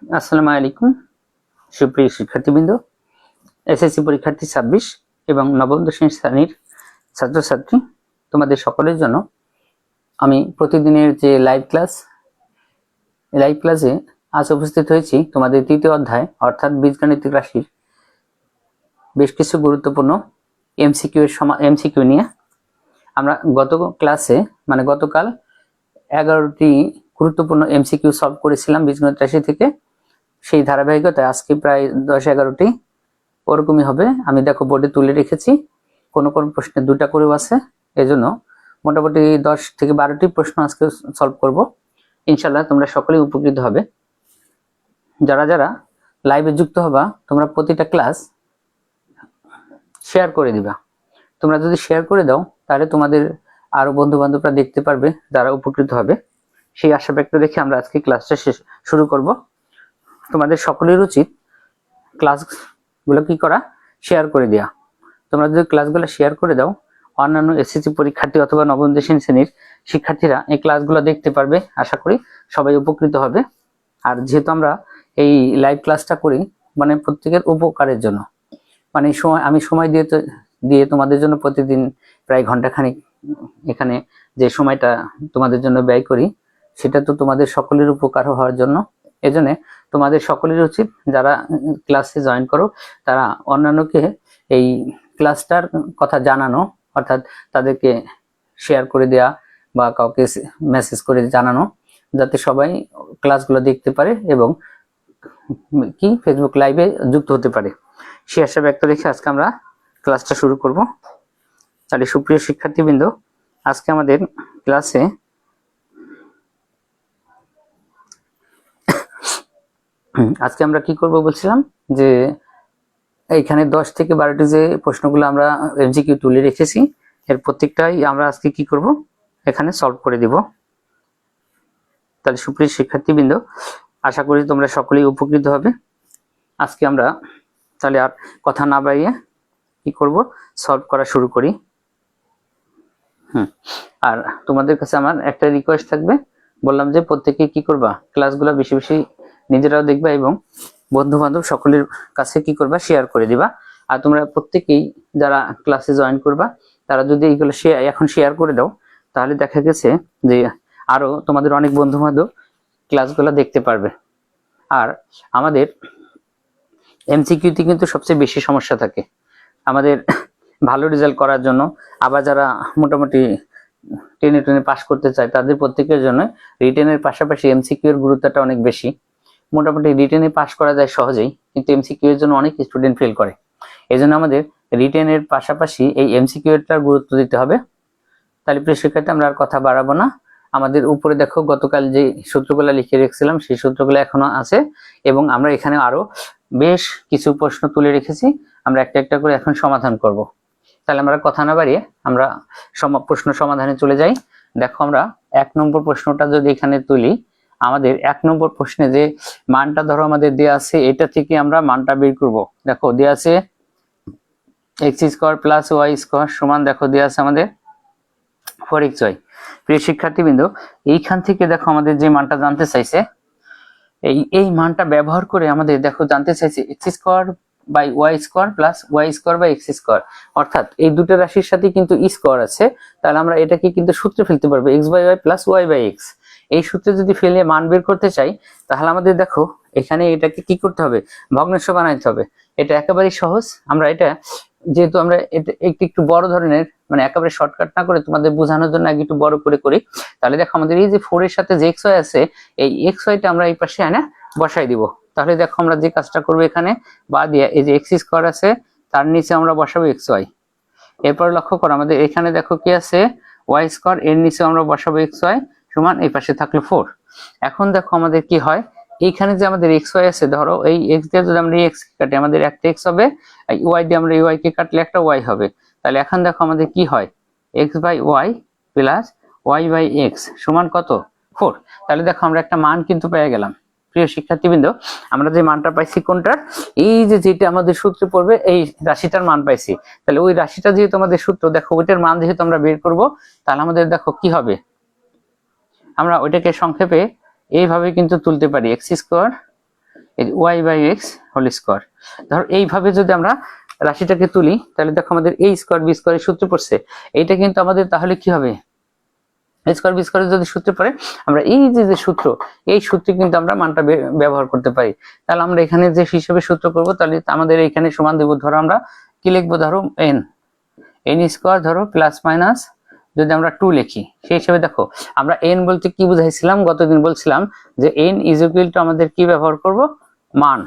আসসালামু আলাইকুম সুপ্রিয় শিক্ষার্থীবৃন্দ, এসএসসি পরীক্ষার্থী 26 এবং নবম দশম শ্রেণীর ছাত্রছাত্রী, তোমাদের সকলের জন্য আমি প্রতিদিনের যে লাইভ ক্লাসে আজ উপস্থিত হয়েছি। তোমাদের তৃতীয় অধ্যায় অর্থাৎ বীজগাণিতিক রাশির বেশ কিছু গুরুত্বপূর্ণ এমসিকিউ নিয়ে আমরা গতকাল 11টি গুরুত্বপূর্ণ এমসিকিউ সলভ করেছিলাম বীজগণিত রাশি থেকে। সেই ধারাবাহিকতায় আজকে প্রায় 10-11টি ওরকমই হবে। আমি দেখো বোর্ডে তুলে রেখেছি, কোনো প্রশ্নে 2টা করেও আছে, এজন্য মোটামুটি 10 থেকে 12টি প্রশ্ন আজকে সলভ করব। ইনশাল্লাহ তোমরা সকলেই উপকৃত হবে। যারা যারা লাইভে যুক্ত হবা, তোমরা প্রতিটা ক্লাস শেয়ার করে দিবা। তোমরা যদি শেয়ার করে দাও তাহলে তোমাদের আরো বন্ধু বান্ধবরা দেখতে পারবে, যারা উপকৃত হবে। সেই আশা ব্যক্ত রেখে আমরা আজকে ক্লাসটা শুরু করব। তোমাদের সকলের উচিত ক্লাসগুলো কি করা, শেয়ার করে দেওয়া। তোমরা যদি ক্লাসগুলো শেয়ার করে দাও, অন্যান্য এসএসসি পরীক্ষার্থী অথবা নবম দশম শ্রেণীর শিক্ষার্থীরা এই ক্লাসগুলো দেখতে পারবে। আশা করি সবাই উপকৃত হবে। আর যেহেতু আমরা এই লাইভ ক্লাসটা করি মানে প্রত্যেকের উপকারের জন্য, মানে আমি সময় দিয়ে তোমাদের জন্য প্রতিদিন প্রায় ঘন্টাখানিক এখানে যে সময়টা তোমাদের জন্য ব্যয় করি, সেটা তো তোমাদের সকলের উপকার হওয়ার জন্য। এজন্য তোমাদের সকলের উচিত, যারা ক্লাসে জয়েন করো তারা অন্যান্যকে এই ক্লাসটার কথা জানানো, অর্থাৎ তাদেরকে শেয়ার করে দেয়া বা কাউকে মেসেজ করে জানানো, যাতে সবাই ক্লাসগুলো দেখতে পারে এবং কি ফেসবুক লাইভে যুক্ত হতে পারে। সে আশা ব্যক্ত রেখে আজকে আমরা ক্লাসটা শুরু করব। তাহলে সুপ্রিয় শিক্ষার্থীবৃন্দ, আজকে আমাদের ক্লাসে আজকে আমরা কি করব বলছিলাম, যে এইখানে 10 থেকে 12টি যে প্রশ্নগুলো আমরা এমসিকিউ তুলে রেখেছি, এর প্রত্যেকটাই আমরা আজকে কি করব, এখানে সলভ করে দিব। তাহলে সুপ্রিয় শিক্ষার্থীবৃন্দ, আশা করি তোমরা সকলেই উপকৃত হবে। আজকে আমরা তাহলে আর কথা না বাড়িয়ে কি করব, সলভ করা শুরু করি। আর তোমাদের কাছে আমার একটা রিকোয়েস্ট থাকবে, বললাম যে প্রত্যেকে কি করবা, ক্লাসগুলো বেশি বেশি নিজেরাও দেখবা এবং বন্ধু বান্ধব সকলের কাছে কি করবা, শেয়ার করে দিবা। আর তোমরা প্রত্যেকেই যারা ক্লাসে জয়েন করবা, তারা যদি এইগুলো এখন শেয়ার করে দাও, তাহলে দেখা গেছে যে আরো তোমাদের অনেক বন্ধু বান্ধব ক্লাসগুলো দেখতে পারবে। আর আমাদের এমসিকিউতে কিন্তু সবচেয়ে বেশি সমস্যা থাকে আমাদের ভালো রেজাল্ট করার জন্য। আবার যারা মোটামুটি টেনে পাস করতে চায়, তাদের প্রত্যেকের জন্য রিটেনের পাশাপাশি এমসিকিউ এর গুরুত্বটা অনেক বেশি। মোটামুটি রিটেনে পাস করা যায় সহজেই, কিন্তু এমসিকিউ এর জন্য অনেক স্টুডেন্ট ফেল করে। এই জন্য আমাদের রিটেনের পাশাপাশি এই এমসিকিউ এরটার গুরুত্ব দিতে হবে। তাহলে প্রিয় শিক্ষার্থী, আমরা আর কথা বাড়াবো না। আমাদের উপরে দেখো গতকাল যে সূত্রগুলো লিখে রেখেছিলাম, সেই সূত্রগুলো এখনো আছে এবং আমরা এখানে আরো বেশ কিছু প্রশ্ন তুলে রেখেছি। আমরা একটা একটা করে এখন সমাধান করব। তাহলে আমরা কথা না বাড়িয়ে আমরা প্রশ্ন সমাধানে চলে যাই। দেখো, আমরা 1 নম্বর প্রশ্নটা যদি এখানে তুলি, আমাদের 1 নম্বর প্রশ্নে যে মানটা ধরো আমাদের দেয়া আছে, এটা থেকে আমরা মানটা বের করব। দেখো দেয়া আছে x² + y² সমান, দেখো দেয়া আছে আমাদের 4xy। প্রিয় শিক্ষার্থীবৃন্দ, এইখান থেকে দেখো আমাদের যে মানটা জানতে চাইছে, এই মানটা ব্যবহার করে আমাদের দেখো জানতে চাইছে x² / y² + y² / x², অর্থাৎ এই দুটো রাশির সাথে কিন্তু স্কোয়ার আছে। তাহলে আমরা এটাকে কিন্তু সূত্রে ফেলতে পারবো x/y + y/x। এই সূত্রে যদি ফেলে মান বের করতে চাই, তাহলে আমাদের দেখো এখানে এটাকে কি করতে হবে, ভগ্নাংশ বানাইতে হবে। এটা একেবারেই সহজ। আমরা এটা যেহেতু আমরা এটা একটু বড় ধরনের, মানে একেবারে শর্টকাট না করে তোমাদের বোঝানোর জন্য আগে একটু বড় করে করি। তাহলে দেখো আমাদের এই যে 4 এর সাথে যে xy আছে, এই xy-টা আমরা এই পাশে এনে বসাই দিব। তাহলে দেখো আমরা যে কাজটা করবো, এখানে বা দিয়ে এই যে x² আছে, তার নিচে আমরা বসাবো xy। এরপর লক্ষ্য করো আমাদের এখানে দেখো কি আছে, y², এর নিচে আমরা বসাবো xy সমান, এই পাশে থাকলো 4। এখন দেখো আমাদের কি হয়, এইখানে যে আমাদের xy আছে, ধরো এই x দিয়ে যদি আমরা x কাটি, আমাদের একটা x হবে, y দিয়ে আমরা y কে কাটলে একটা y হবে। তাহলে এখন দেখো আমাদের কি হয়, x/y + y/x সমান কত, 4। তাহলে দেখো আমরা একটা মান কিন্তু পেয়ে গেলাম। প্রিয় শিক্ষার্থীবৃন্দ, আমরা যে মানটা পাইছি কোনটার, এই যে যেটা আমাদের সূত্রে পড়বে এই রাশিটার মান পাইছি। তাহলে ওই রাশিটা যেহেতু আমাদের সূত্র, দেখো ওইটার মান যেহেতু আমরা বের করব, তাহলে আমাদের দেখো কি হবে, আমরা ওইটাকে সংক্ষেপে এইভাবে কিন্তু তুলতে পারি, x² এই Y by X whole square. ধরো এইভাবে যদি আমরা রাশিটাকে তুলি তাহলে দেখো আমাদের এই স্কোয়ার বি স্কোয়ারের সূত্র পড়ছে, এইটা কিন্তু আমাদের তাহলে কি হবে, এ স্কোয়ার বি স্কোয়ারের যদি সূত্র পড়ে আমরা এই যে সূত্র, এই সূত্রে কিন্তু আমরা মানটা ব্যবহার করতে পারি। তাহলে আমরা এখানে যে হিসাবে সূত্র করব তাহলে আমাদের এখানে সমান দেব, ধরো আমরা কি লিখবো, ধরো এন স্কোয়ার ধরো প্লাস মাইনাস যদি আমরা 2 লিখি, সেই হিসেবে দেখো আমরা এন বলতে কি বুঝাইছিলাম, গতদিন বলছিলাম যে এন ইজ ইকুয়াল টু আমাদের কি ব্যবহার করব, মান।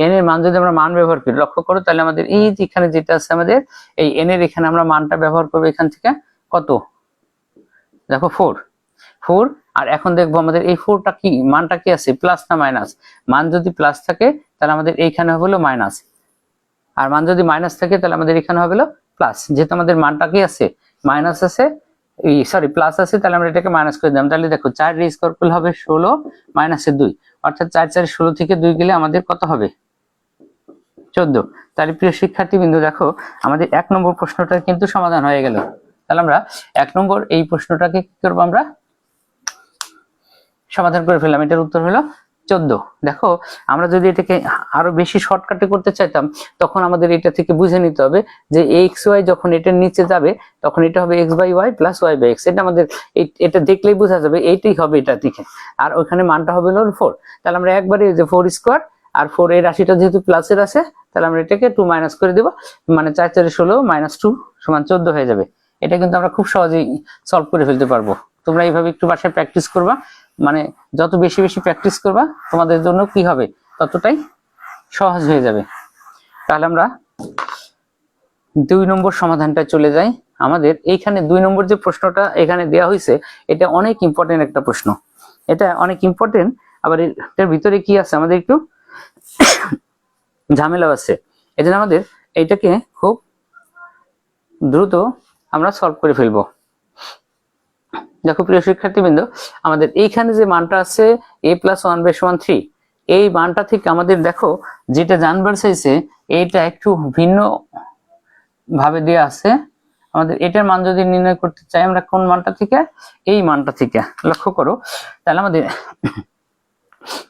এন এর মান যদি আমরা মান ব্যবহার করি, লক্ষ্য করো তাহলে আমাদের এই যে এখানে যেটা আছে আমাদের এই এন এর এখানে আমরা মানটা ব্যবহার করবো এখান থেকে কত, দেখো 4 আর এখন দেখবো আমাদের এই 4টা কি মানটা কি আছে, প্লাস না মাইনাস। মান যদি প্লাস থাকে তাহলে আমাদের এইখানে হলো মাইনাস, আর মান যদি মাইনাস থাকে তাহলে আমাদের এখানে হবে প্লাস। যেহেতু আমাদের মানটা কি আছে, মাইনাস আছে, সরি প্লাস আছে, তাহলে আমরা এটাকে মাইনাস করে দিলাম। তাহলে দেখো 4 এর স্কয়ার করলে হবে 16 মাইনাসে 2, অর্থাৎ 4 4 16 থেকে 2 গেলে আমাদের কত হবে, 14। তাহলে প্রিয় শিক্ষার্থীবৃন্দ দেখো আমাদের 1 নম্বর প্রশ্নটা কিন্তু সমাধান হয়ে গেল। তাহলে আমরা 1 নম্বর এই প্রশ্নটাকে কি করবো, আমরা সমাধান করে ফেললাম। এটার উত্তর হলো 14। দেখো আমরা যদি এটাকে আরো বেশি শর্টকাটে করতে চাইতাম তখন আমাদের এটা থেকে বুঝে নিতে হবে যে এক্স ওয়াই যখন এটার নিচে যাবে তখন এটা হবে X by Y plus Y by X. এটা আমাদের এটা দেখলেই বোঝা যাবে এইটাই হবে এটা থেকে, আর ওখানে মানটা হবে 4। তাহলে আমরা একবারে যে 4 স্কোয়ার আর 4 এর রাশিটা যেহেতু প্লাসের আছে তাহলে আমরা এটাকে 2 মাইনাস করে দেব, মানে 4 4 16 মাইনাস 2 সমান 14 হয়ে যাবে। এটা কিন্তু আমরা খুব সহজেই সলভ করে ফেলতে পারবো। তোমরা এইভাবে একটু বাসায় প্র্যাকটিস করবা, মানে যত বেশি বেশি প্র্যাকটিস করবা তোমাদের জন্য কি হবে, ততটাই সহজ হয়ে যাবে। তাহলে আমরা 2 নম্বর সমাধানটা চলে যাই। আমাদের এইখানে 2 নম্বর যে প্রশ্নটা এখানে দেওয়া হয়েছে এটা অনেক ইম্পর্টেন্ট একটা প্রশ্ন, এটা অনেক ইম্পর্টেন্ট। আবার এটার ভিতরে কি আছে আমাদের একটু ঝামেলা আছে, এজন্য আমাদের এইটাকে খুব দ্রুত আমরা সলভ করে ফেলবো। দেখো প্রিয় শিক্ষার্থীবৃন্দ, আমাদের এইখানে যে মানটা আছে a + 1 / সমান 3, এই মানটা থেকে আমাদের দেখো যেটা জানবার চাইছে এইটা একটু ভিন্ন ভাবে দেওয়া আছে। আমাদের এটার মান যদি নির্ণয় করতে চাই আমরা কোন মানটা থেকে, এই মানটা থেকে লক্ষ্য করো। তাহলে আমাদের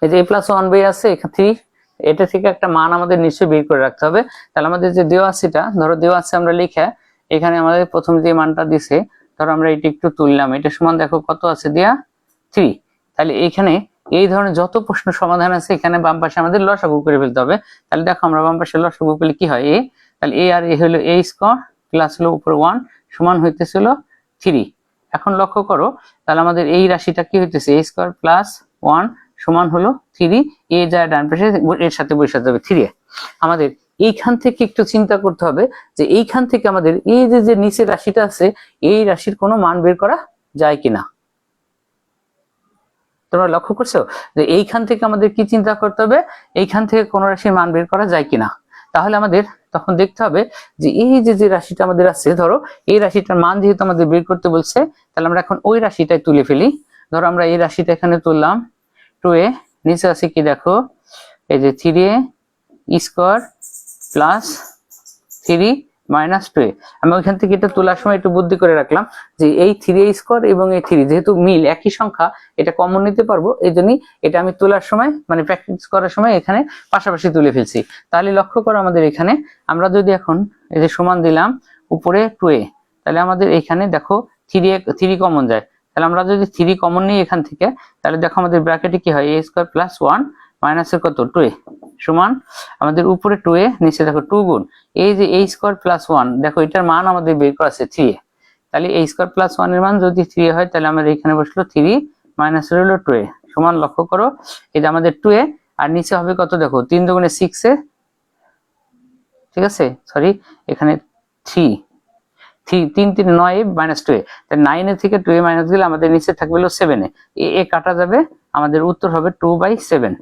এই যে a + 1 আছে এখানে 3, এটা থেকে একটা মান আমাদের নিশ্চয়ই বের করে রাখতে হবে। তাহলে আমাদের যে দেওয়া আছে, এটা ধরো দেওয়া আছে, আমরা লিখে এখানে আমাদের প্রথম যে মানটা দিছে ধরো আমরা এটা একটু তুললাম, এটা সমান দেখো কত আছে দেয়া 3। তাহলে এইখানে এই ধরনের যত প্রশ্ন সমাধান আছে এখানে বাম পাশে আমাদের লসাগু করে ফেলতে হবে। তাহলে দেখো আমরা বাম পাশে লসাগু করলে কি হয়, a, তাহলে a আর a হলো a স্কয়ার প্লাস হলো উপরে 1 সমান হইতেছিল 3। এখন লক্ষ্য করো তাহলে আমাদের এই রাশিটা কি হইতেছে, a স্কয়ার প্লাস 1 সমান হলো 3, a যায় ডান পাশে এর সাথে বসাতে হবে 3। আমাদের এইখান থেকে একটু চিন্তা করতে হবে যে এইখান থেকে আমাদের এই যে নিচের রাশিটা আছে এই রাশির কোনো মান বের করা যায় কিনা। তোমরা লক্ষ্য করছো যে এইখান থেকে আমাদের কি চিন্তা করতে হবে, এইখান থেকে কোন রাশির মান বের করা যায় কিনা। তাহলে আমাদের তখন দেখতে হবে যে এই যে রাশিটা আমাদের আছে, ধরো এই রাশিটার মান যেহেতু আমাদের বের করতে বলছে তাহলে আমরা এখন ওই রাশিটাই তুলে ফেলি। ধরো আমরা এই রাশিটা এখানে তুললাম 2a, নিচে আছে কি দেখো এই যে 3a square plus 3 minus 2a। আমি ওইখান থেকে এটা তোলার সময় একটু বুদ্ধি করে রাখলাম যে এই 3a স্কয়ার এবং এই 3 যেহেতু মিল একই সংখ্যা এটা কমন নিতে পারবো, এই জন্যই এটা আমি তোলার সময় মানে প্র্যাকটিস করার সময় এখানে পাশাপাশি তুলে ফেলছি। তাহলে লক্ষ্য করো আমাদের এখানে আমরা যদি এখন এই যে সমান দিলাম উপরে 2a, তাহলে আমাদের এখানে দেখো 3 কমন যায়। তাহলে আমরা যদি 3 কমন নিই এখান থেকে তাহলে দেখো আমাদের ব্র্যাকেটে কি হয়, a স্কয়ার প্লাস 1 মাইনাসের কত 2a সমান আমাদের উপরে 2a নিচে দেখো 2 গুণ এই যে a স্কয়ার প্লাস 1, দেখো এটার মান আমাদের বের করা আছে 3a। তাহলে a স্কয়ার প্লাস 1 এর মান যদি 3a হয় তাহলে আমাদের এখানে বসলো 3 মাইনাস হলো 2a সমান, লক্ষ্য করো এই যে আমাদের 2a আর নিচে হবে কত দেখো 3 দুগুণে 6 এ, ঠিক আছে সরি এখানে 3 3 3 9 মাইনাস 2a, তাই 9 এ থেকে 2a মাইনাস গেলে আমাদের নিচে থাকবে হলো 7 এ কাটা যাবে, আমাদের উত্তর হবে 2/7।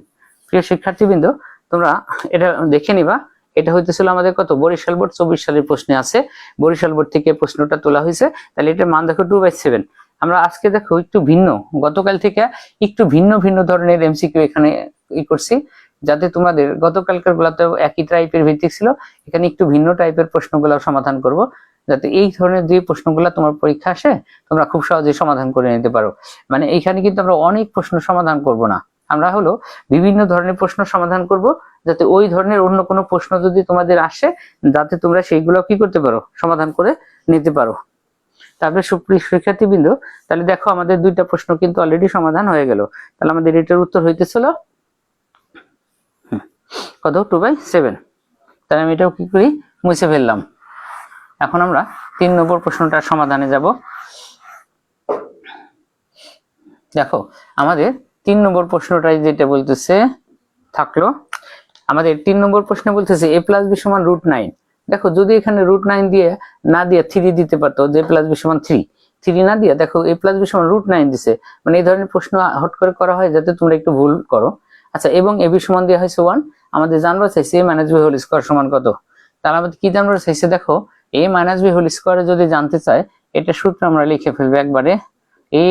প্রিয় শিক্ষার্থীবৃন্দ তোমরা এটা দেখে নিবা, এটা হইতেছিল আমাদের কত বরিশাল বোর্ড 24 সালের প্রশ্নে আছে, বরিশাল বোর্ড থেকে প্রশ্নটা তোলা হয়েছে। তাহলে এটা মান দেখো 2/7। আমরা আজকে দেখো একটু ভিন্ন, গতকাল থেকে একটু ভিন্ন ধরনের এমসিকিউ এখানে করছি, যাতে তোমাদের গতকালকার গুলাতেও একই টাইপের ভিত্তিক ছিল, এখানে একটু ভিন্ন টাইপের প্রশ্নগুলো সমাধান করব, যাতে এই ধরনের যে প্রশ্নগুলো তোমার পরীক্ষা আসে তোমরা খুব সহজে সমাধান করে নিতে পারো। মানে এইখানে কিন্তু আমরা অনেক প্রশ্ন সমাধান করব না, আমরা হলো বিভিন্ন ধরনের প্রশ্ন সমাধান করব, যাতে ওই ধরনের অন্য কোনো প্রশ্ন যদি তোমাদের আসে, যাতে তোমরা সেইগুলো কি করতে পারো, সমাধান করে নিতে পারো। তারপরে সুপ্রিয় শিক্ষার্থীবৃন্দ, তাহলে দেখো আমাদের দুইটা প্রশ্ন কিন্তু অলরেডি সমাধান হয়ে গেল। তাহলে আমাদের এটার উত্তর হইতেছিল কত, 2/7। তাহলে আমি এটাও কি করি, মুছে ফেললাম। এখন আমরা 3 নম্বর প্রশ্নটার সমাধানে যাব। দেখো আমাদের 3 নম্বর প্রশ্নটাই যেটা বলতেছে থাকলো, আমাদের 3 নম্বর প্রশ্নে বলতেছে a + b = √9। দেখো যদি এখানে √9 দিয়ে না দিয়ে 3 দিতে পারতো, যে + b = 3 না দিয়ে দেখো a + b = √9 দিছে, মানে এই ধরনের প্রশ্ন হট করে করা হয় যাতে তোমরা একটু ভুল করো। আচ্ছা, এবং ab সমান দেওয়া হয়েছে 1, আমাদের জানবার চাইছে a - b হোল স্কয়ার সমান কত। তাহলে আমাদের কি জানবার চাইছে, দেখো a - b হোল স্কয়ার যদি জানতে চাই, এটা সূত্র আমরা লিখে ফেলবো একবারে, a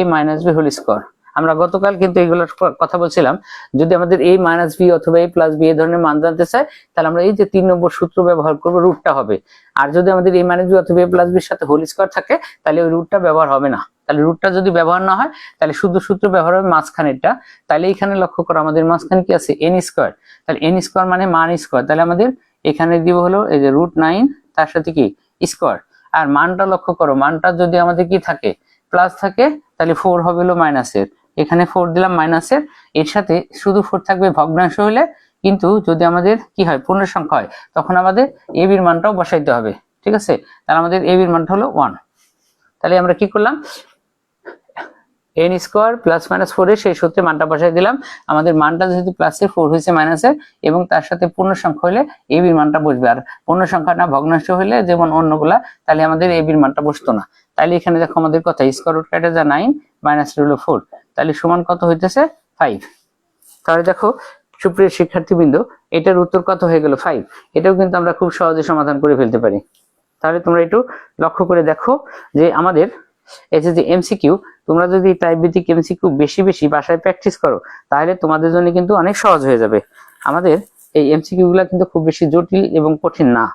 - b হোল স্কয়ার। আমরা গতকাল কিন্তু এগুলোর কথা বলছিলাম, যদি আমাদের a - b অথবা a + b এই ধরনের মান জানতে চাই, তাহলে আমরা এই যে 3 নম্বর সূত্র ব্যবহার করব, রুটটা হবে। আর যদি আমাদের a - b অথবা a + b এর সাথে হোল স্কয়ার থাকে, তাহলে ওই রুটটা ব্যবহার হবে না। তাহলে রুটটা যদি ব্যবহার না হয়, তাহলে শুধু সূত্র ব্যবহার হবে মাঝখানেরটা। তাহলে এখানে লক্ষ্য করো আমাদের মাঝখানে কি আছে, n স্কয়ার। তাহলে n স্কয়ার মানে মান স্কয়ার, তাহলে আমাদের এখানে দিব হলো এই যে √9, তার সাথে কি স্কয়ার। আর মানটা লক্ষ্য করো, মানটা যদি আমাদের কি থাকে, প্লাস থাকে, তাহলে 4 হবে হলো মাইনাসের, এখানে 4 দিলাম মাইনাসের, এর সাথে শুধু 4 থাকবে ভগ্নাংশ হলে। কিন্তু যদি আমাদের কি হয়, পূর্ণ সংখ্যা হয়, তখন আমাদের ab এর মানটাও বসাইতে হবে, ঠিক আছে। তাহলে আমাদের ab এর মানটা হলো 1। তাহলে আমরা কি করলাম, n স্কয়ার + -4 এর সেই সূত্রে মানটা বসাই দিলাম। আমাদের মানটা যেহেতু প্লাসের, 4 হয়েছে মাইনাসের, এবং তার সাথে পূর্ণ সংখ্যা হলে ab এর মানটা বসবে। আর পূর্ণ সংখ্যা না ভগ্নাংশ হলে যেমন অন্যগুলা, তাহলে আমাদের ab এর মানটা বসতো না। তাহলে এখানে দেখো আমাদের কথা, স্কয়ার রুট কাটা যা 9 মাইনাস হলো 4, তাহলে সমান কত হইতেছে 5। তাহলে দেখো সুপ্রিয় শিক্ষার্থীবৃন্দ, এটার উত্তর কত হয়ে গেল, 5। এটাও কিন্তু আমরা খুব সহজে সমাধান করে ফেলতে পারি। তাহলে তোমরা একটু লক্ষ্য করে দেখো যে আমাদের এই যে এমসিকিউ, তোমরা যদি টাইপ ভিত্তিক এমসিকিউ বেশি বেশি বাসায় প্র্যাকটিস করো, তাহলে তোমাদের জন্য কিন্তু অনেক সহজ হয়ে যাবে। আমাদের এই এমসিকিউ গুলা কিন্তু খুব বেশি জটিল এবং কঠিন না,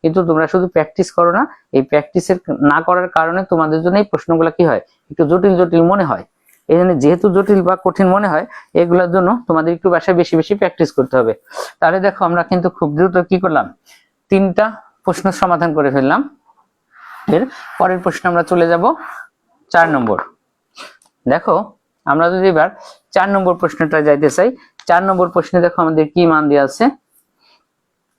কিন্তু তোমরা শুধু প্র্যাকটিস করো না, এই প্র্যাকটিসের না করার কারণে তোমাদের জন্য এই প্রশ্নগুলো কি হয়, একটু জটিল জটিল মনে হয়। এই জন্য যেহেতু জটিল বা কঠিন মনে হয়, এগুলোর জন্য তোমাদের একটু বাসায় বেশি বেশি প্র্যাকটিস করতে হবে। তাহলে দেখো আমরা কিন্তু খুব দ্রুত কি করলাম, 3টা প্রশ্ন সমাধান করে ফেললাম। এর পরের প্রশ্ন আমরা চলে যাব 4 নম্বর। দেখো আমরা যদি এবার 4 নম্বর প্রশ্নটা যাইতে চাই, 4 নম্বর প্রশ্নে দেখো আমাদের কি মান দেওয়া আছে।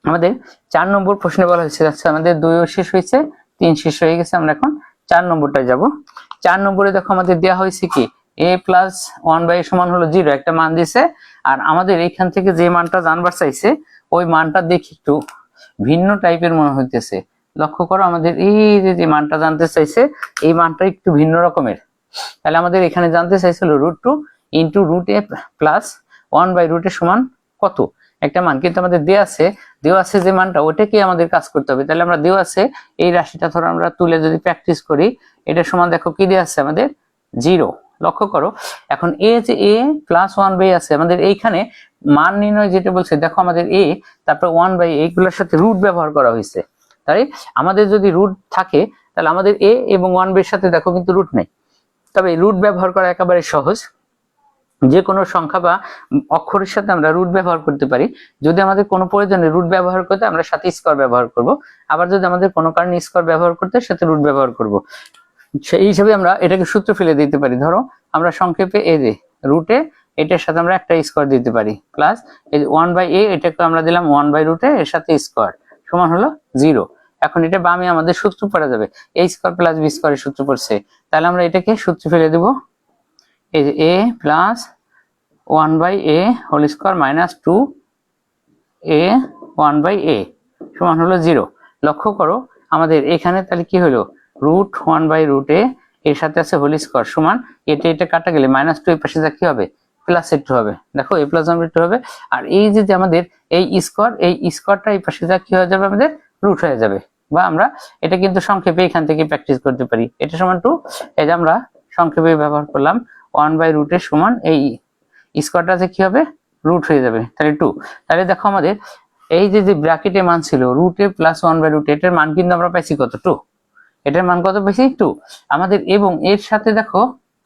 আমাদের 4 নম্বর প্রশ্নে বলা হয়েছে, আচ্ছা আমাদের 2 শেষ হয়েছে, 3 শেষ হয়ে গেছে, আমরা এখন 4 নম্বরটায় যাব। 4 নম্বরে দেখো আমাদের দেওয়া হয়েছে কি, a + 1/a সমান হলো 0, একটা মান দিছে। আর আমাদের এইখান থেকে যে মানটা জানবার চাইছে, ওই মানটা দেখি একটু ভিন্ন টাইপের মনে হইতেছে। লক্ষ্য করো আমাদের এই যে মানটা জানতে চাইছে, এই মানটা একটু ভিন্ন রকমের। তাহলে আমাদের এখানে জানতে চাইছিল √2 × √a + 1/√a সমান কত, একটা মান। কিন্তু আমাদের দেওয়া আছে যে মানটা, ওটাকে আমাদের কাজ করতে হবে। তাহলে আমরা দেওয়া আছে এই রাশিটা ধরো আমরা তুলে যদি প্র্যাকটিস করি, এটা সমান দেখো কি দেওয়া আছে আমাদের 0। লক্ষ্য করো এখন a যে a + 1/a আছে, আমাদের এইখানে মান নির্ণয় যেটা বলছে, দেখো আমাদের a তারপর 1/a এইগুলোর সাথে রুট ব্যবহার করা হয়েছে। তাই আমাদের যদি রুট থাকে, তাহলে আমাদের a এবং 1/a এর সাথে দেখো কিন্তু রুট নেই। তবে রুট ব্যবহার করা একেবারে সহজ, যে কোনো সংখ্যা বা অক্ষরের সাথে আমরা রুট ব্যবহার করতে পারি। যদি আমাদের কোনো প্রয়োজনে রুট ব্যবহার করতে, আমরা সাথে স্কয়ার ব্যবহার করব। আবার যদি আমাদের কোনো কারণে স্কয়ার ব্যবহার করতে, সাথে রুট ব্যবহার করব। সেই হিসাবে আমরা এটাকে সূত্র ফেলে দিতে পারি। ধরো আমরা সংক্ষেপে এই যে রুটে, এটার সাথে আমরা একটা স্কয়ার দিতে পারি, প্লাস এই 1/a এটাকে আমরা দিলাম 1/√a এর সাথে স্কয়ার সমান হলো 0। এখন এটা বামে আমাদের সূত্র পড়া যাবে, a² + b² এর সূত্র পড়ছে। তাহলে আমরা এটাকে সূত্র ফেলে দেব, এই যে a + 1/a whole square - 2a 1/a সমান হলো 0। লক্ষ্য করো আমাদের এখানে তাহলে কি হলো, √1/√a এর সাথে আছে হোল স্কয়ার সমান, এটা কাটা গেলে -2 এর পাশে যা কি হবে, +2 হবে। দেখো a + 1/2 হবে। আর এই যে আমাদের এই স্কয়ার, এই স্কয়ারটা এই পাশে যা কি হয়ে যাবে, আমাদের রুট হয়ে যাবে। বা আমরা এটা কিন্তু সংক্ষেপে এখান থেকে প্র্যাকটিস করতে পারি, এটা সমান 2। এই যে আমরা সংক্ষেপে ব্যবহার করলাম 1/√a সমান, এই স্কয়ারটা যে কি হবে, রুট হয়ে যাবে, তাহলে 2। তাহলে দেখো আমাদের এই যে ব্র্যাকেটে মান ছিল √a + 1/√a, এটার মান কিন্তু আমরা পাইছি কত, 2। এটার মান কত পাইছি, 2। আমাদের এবং এর সাথে দেখো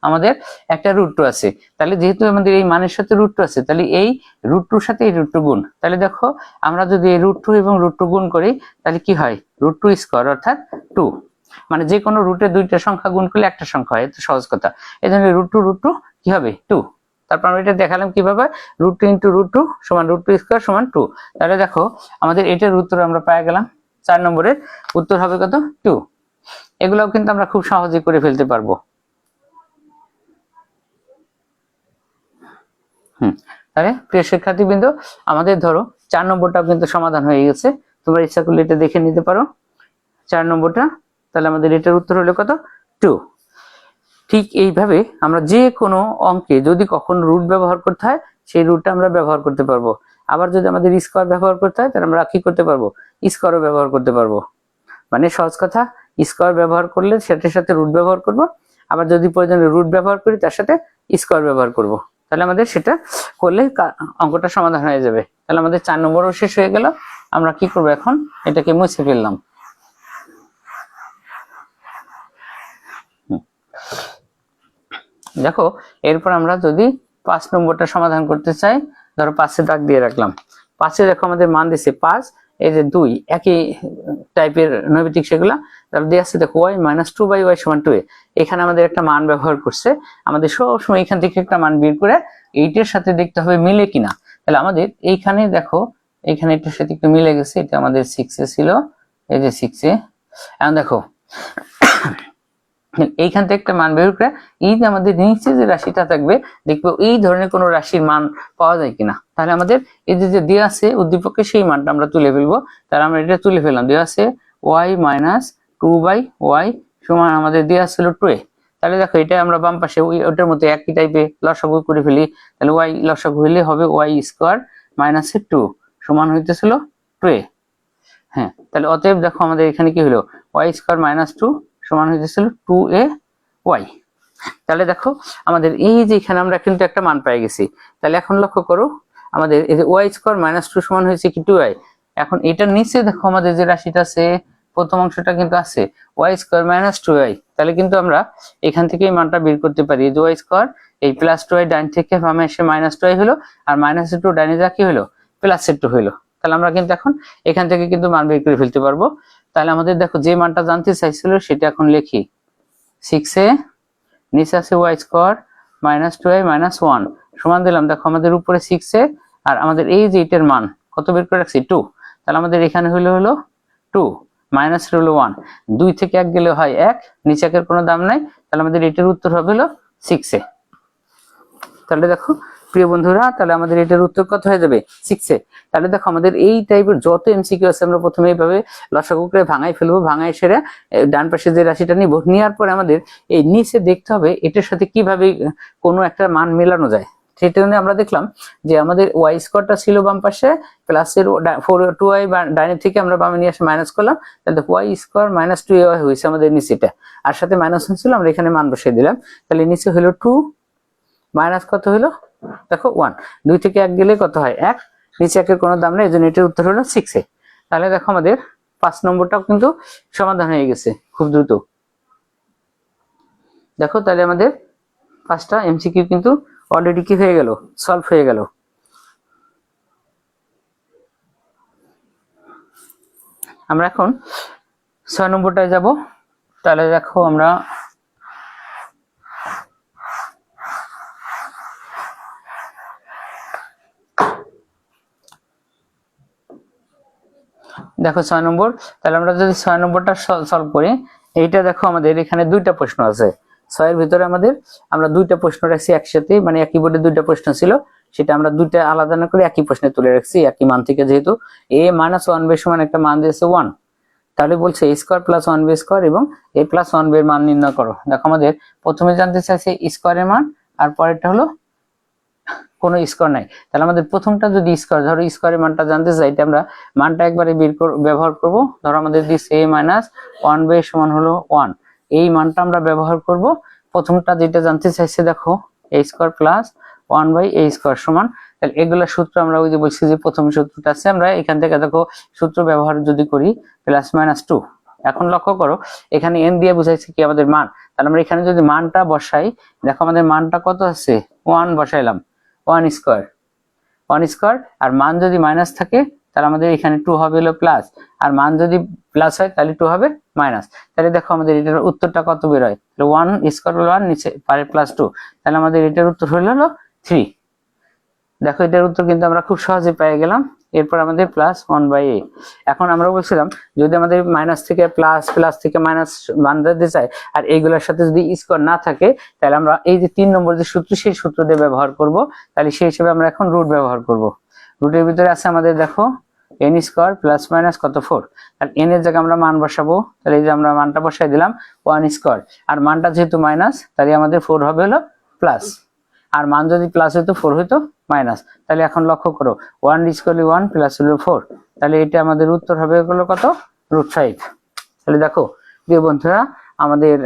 আমাদের একটা রুট টু আছে। তাহলে যেহেতু আমাদের এই মানের সাথে রুট টু আছে, তাহলে এই রুট টুর সাথে এই রুট টু গুণ। তাহলে দেখো আমরা যদি এই রুট টু এবং রুট টু গুণ করি তাহলে কি হয়, রুট টু স্কোয়ার অর্থাৎ 2। মানে যে কোনো রুটে দুইটা সংখ্যা গুণ করলে একটা সংখ্যা হয়, এত সহজ কথা। এই জন্য রুট টু কি হবে 2। তারপর আমরা এটা দেখালাম কিভাবে, root two into root two সমান রুট টু স্কোয়ার সমান 2। তাহলে দেখো আমাদের এটার উত্তর আমরা পেয়ে গেলাম। 4 নম্বরের উত্তর হবে কত, 2। এগুলোও কিন্তু আমরা খুব সহজে করে ফেলতে পারবো। তাহলে প্রিয় শিক্ষার্থীবৃন্দ, আমাদের ধরো 4 নম্বরটাও কিন্তু সমাধান হয়ে গেছে। তোমরা ইচ্ছা করলে এটা দেখে নিতে পারো 4 নম্বরটা। তাহলে আমাদের এটার উত্তর হলো কত, 2। ঠিক এইভাবে আমরা যে কোনো অঙ্কে যদি কখন রুট ব্যবহার করতে হয় সেই রুটটা আমরা ব্যবহার করতে পারবো। আবার যদি আমাদের স্কোয়ার ব্যবহার করতে হয় তাহলে আমরা কি করতে পারবো, স্কোয়ারও ব্যবহার করতে পারবো। মানে সহজ কথা, স্কোয়ার ব্যবহার করলে সেটার সাথে রুট ব্যবহার করব, আবার যদি প্রয়োজনে রুট ব্যবহার করি তার সাথে স্কোয়ার ব্যবহার করব। তাহলে আমাদের সেটা করলে অঙ্কটা সমাধান হয়ে যাবে। তাহলে আমাদের 4 নম্বরও শেষ হয়ে গেল। আমরা কি করব এখন, এটাকে মুছে ফেললাম। দেখো এরপর আমরা যদি 5 নম্বরটা সমাধান করতে চাই, ধরো 5-এ দাগ দিয়ে রাখলাম। 5-এ দেখো আমাদের মান দিছে 5, এই যে 2, একই টাইপের নৈমিত্তিক সেগুলা। তাহলে দিয়ে আছে দেখো y-2/y = 2। এখানে আমাদের একটা মান ব্যবহার করছে, আমাদের সবসময় এখান থেকে একটা মান বের করে এইটার সাথে দেখতে হবে মিলে কিনা। তাহলে আমাদের এইখানে দেখো, এইখানে এটার সাথে একটু মিলে গেছে, এটা আমাদের 6-এ ছিল, এই যে 6-এ। এখন দেখো এইখান থেকে একটা মান বের করে এই যে আমাদের নিচে যে রাশিটা থাকবে দেখবো এই ধরনের কোনো রাশির মান পাওয়া যায় কিনা। তাহলে আমাদের এই যে দেওয়া আছে উদ্দীপকে সেই মানটা আমরা তুলে ফেলবো। তাহলে আমরা এটা তুলে ফেললাম, দেওয়া আছে y-2/y সমান আমাদের দেওয়া ছিল 2a। তাহলে দেখো এটা আমরা বাম পাশে ওটার মতো একই টাইপে লসাগু করে ফেলি। তাহলে y লসাগু হইলে হবে y² - 2 সমান হইতেছিল 2a। হ্যাঁ, তাহলে অতএব দেখো আমাদের এখানে কি হলো, y² - 2 সমান হইতেছিল 2ay। তাহলে দেখো আমাদের এই যে এখানে আমরা কিন্তু একটা মান পেয়ে গেছি। তাহলে এখন লক্ষ্য করো আমাদের এই যে y² - 2 সমান হয়েছে কি 2y। এখন এটার নিচে দেখো আমাদের যে রাশিটা আছে প্রথম অংশটা কিন্তু আছে y² - 2y। তাহলে কিন্তু আমরা এখান থেকে এই মানটা বের করতে পারি, যে y² এই +2y ডান থেকে বামে এসে -2y হলো, আর -2 ডানে যা কি হলো, +2 হলো। তাহলে আমরা কিন্তু এখন এখান থেকে কিন্তু মান বের করে ফেলতে পারবো। তাহলে আমাদের দেখো যে মানটা জানতে চাইছিল সেটা এখন লিখি, 6a নিচে আছে y² - 2y - 1 সমান দিলাম। দেখো আমাদের উপরে 6a আর আমাদের এই যে এটার মান কত বের করে রাখছি, 2। তাহলে আমাদের এখানে হলো 2 মাইনাস হলো 1, 2 থেকে 1 গেলে হয় 1, নিচে একের কোনো দাম নাই। তাহলে আমাদের এটার উত্তর হবে হলো 6a। তাহলে দেখো প্রিয় বন্ধুরা, তাহলে আমাদের এটার উত্তর কত হয়ে যাবে, 6a। তাহলে দেখো আমাদের এই টাইপের যত এমসিকিউ আছে আমরা প্রথমে এইভাবে লসাগু করে ভাঙাই ফেলবো, ভাঙাই সেরে ডান পাশে যে রাশিটা নিব, নেওয়ার পরে আমাদের এই নিচে দেখতে হবে এটার সাথে কিভাবে কোনো একটা মান মেলানো যায়। সেটা নিয়ে আমরা দেখলাম যে আমাদের y² ছিল বাম পাশে, প্লাসের 2y ডাইনের থেকে আমরা বামে নিয়ে এসে মাইনাস করলাম। তাহলে y² - 2ay হয়েছে আমাদের নিচেটা, আর সাথে মাইনাস ছিল, আমরা এখানে মান বসিয়ে দিলাম। তাহলে নিচে হলো 2 মাইনাস কত হলো, দেখো 1, 2 থেকে 1 গেলে কত হয় 1, নিচে একের কোনো দাম নেই, এজন্য এটার উত্তর হলো 6a। তাহলে দেখো আমাদের 5 নম্বরটাও কিন্তু সমাধান হয়ে গেছে খুব দ্রুত। দেখো তাহলে আমাদের 5টা এমসিকিউ কিন্তু অলরেডি কি হয়ে গেল, সলভ হয়ে গেল। আমরা এখন 6 নম্বরটায় যাব। তাহলে দেখো আমরা দেখো 6 নম্বর, তাহলে আমরা যদি 6 নম্বরটা সলভ করি, এইটা দেখো আমাদের এখানে দুইটা প্রশ্ন আছে। 6 এর ভিতরে আমরা দুইটা প্রশ্ন রাখছি একসাথে, মানে একই বোর্ডে দুইটা প্রশ্ন ছিল, সেটা আমরা দুইটা আলাদা না করে একই প্রশ্নে তুলে রাখছি একই মান থেকে। যেহেতু a - 1b সমান একটা মান দিয়েছে 1, তাহলে বলছে a² + 1b² এবং a + 1b এর মান নির্ণয় করো। দেখো আমাদের প্রথমে জানতে চাইছে স্কোয়ারের মান, আর পরেরটা হলো কোনো স্কোয়ার নাই। তাহলে আমাদের প্রথমটা যদি স্কোয়ার, ধরো স্কোয়ারের মানটা জানতে চাই, এটা আমরা মানটা একবারে ব্যবহার করব। ধরো আমাদের দিচ্ছে a - 1b সমান হলো 1, এই মানটা আমরা ব্যবহার করব। প্রথমটা যেটা জানতে চাইছে দেখো a² + 1/a² সমান, তাহলে এগুলা সূত্র আমরা ওই যে বলছি যে প্রথম সূত্রটা আছে, আমরা এখান থেকে দেখো সূত্র ব্যবহার যদি করি +-2। এখন লক্ষ্য করো এখানে n দিয়ে বুঝাইছে কি আমাদের মান, তাহলে আমরা এখানে যদি মানটা বসাই, দেখো আমাদের মানটা কত আছে, 1 বসাইলাম, 1 স্কোয়ার, 1 স্কোয়ার। আর মান যদি মাইনাস থাকে তাহলে আমাদের এখানে 2 হবে হলো প্লাস, আর মান যদি প্লাস হয় তাহলে 2 হবে মাইনাস। তাহলে দেখো আমাদের এটার উত্তরটা কত বের হয়, 1 স্কোয়ার হলো 1, নিচে পারে প্লাস 2, তাহলে আমাদের এটার উত্তর হলো 3। দেখো এটার উত্তর কিন্তু আমরা খুব সহজে পেয়ে গেলাম। এরপর আমাদের প্লাস 1/8। এখন আমরা বলছিলাম যদি আমাদের মাইনাস থেকে প্লাস, প্লাস থেকে মাইনাস মান দিতে চাই, আর এইগুলোর সাথে যদি স্কোয়ার না থাকে, তাহলে আমরা এই যে 3 নম্বর যে সূত্র, সেই সূত্র দিয়ে ব্যবহার করব। তাহলে সেই হিসেবে আমরা এখন রুট ব্যবহার করব। রুটের ভিতরে আছে আমাদের দেখো n স্কোয়ার প্লাস মাইনাস কত 4, আর n এর জায়গায় আমরা মান বসাবো। তাহলে এই যে আমরা মানটা বসাই দিলাম 1 স্কোয়ার, আর মানটা যেহেতু মাইনাস তাহলে আমাদের 4 হবে হলো প্লাস, আর মান যদি প্লাস হইতো 4 হইতো মাইনাস। তাহলে এখন লক্ষ্য করো 1 স্কোয়ার 1 প্লাস হলো 4, তাহলে এটা আমাদের উত্তর হবে হলো কত, √5। তাহলে দেখো প্রিয় বন্ধুরা, আমাদের